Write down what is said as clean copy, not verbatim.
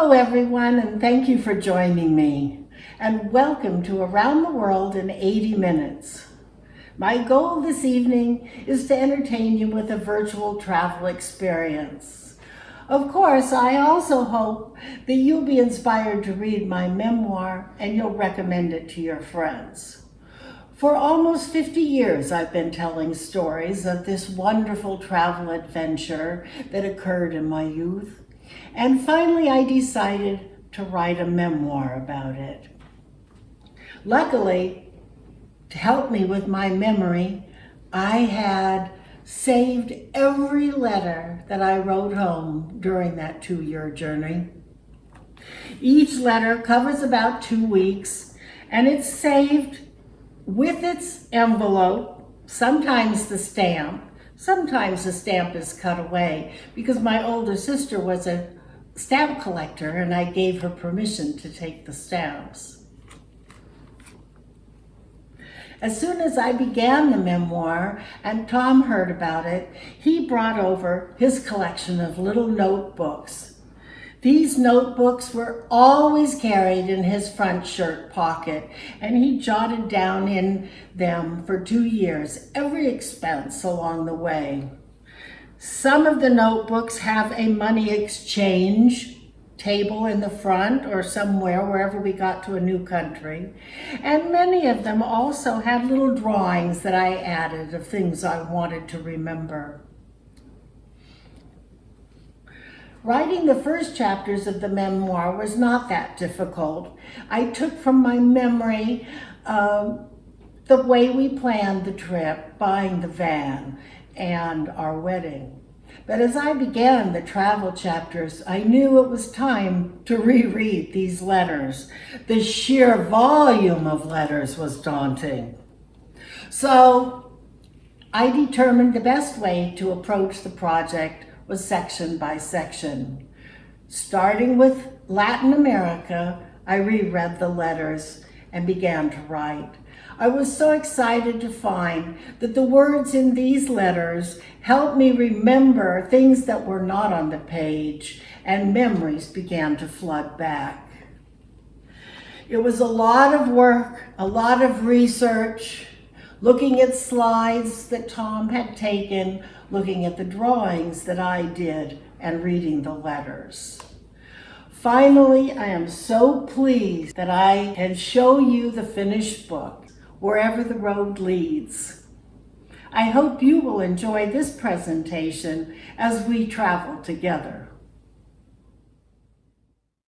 Hello everyone, and thank you for joining me. And welcome to Around the World in 80 Minutes. My goal this evening is to entertain you with a virtual travel experience. Of course, I also hope that you'll be inspired to read my memoir and you'll recommend it to your friends. For almost 50 years, I've been telling stories of this wonderful travel adventure that occurred in my youth. And finally, I decided to write a memoir about it. Luckily, to help me with my memory, I had saved every letter that I wrote home during that 2-year journey. Each letter covers about 2 weeks, and it's saved with its envelope, sometimes the stamp. Sometimes the stamp is cut away because my older sister was a stamp collector and I gave her permission to take the stamps. As soon as I began the memoir and Tom heard about it, he brought over his collection of little notebooks. These notebooks were always carried in his front shirt pocket, and he jotted down in them for 2 years every expense along the way. Some of the notebooks have a money exchange table in the front or somewhere wherever we got to a new country, and many of them also had little drawings that I added of things I wanted to remember. Writing the first chapters of the memoir was not that difficult. I took from my memory the way we planned the trip, buying the van, and our wedding. But as I began the travel chapters, I knew it was time to reread these letters. The sheer volume of letters was daunting. So I determined the best way to approach the project was section by section. Starting with Latin America, I reread the letters and began to write. I was so excited to find that the words in these letters helped me remember things that were not on the page, and memories began to flood back. It was a lot of work, a lot of research, looking at slides that Tom had taken, looking at the drawings that I did, and reading the letters. Finally, I am so pleased that I can show you the finished book, wherever the road leads. I hope you will enjoy this presentation as we travel together.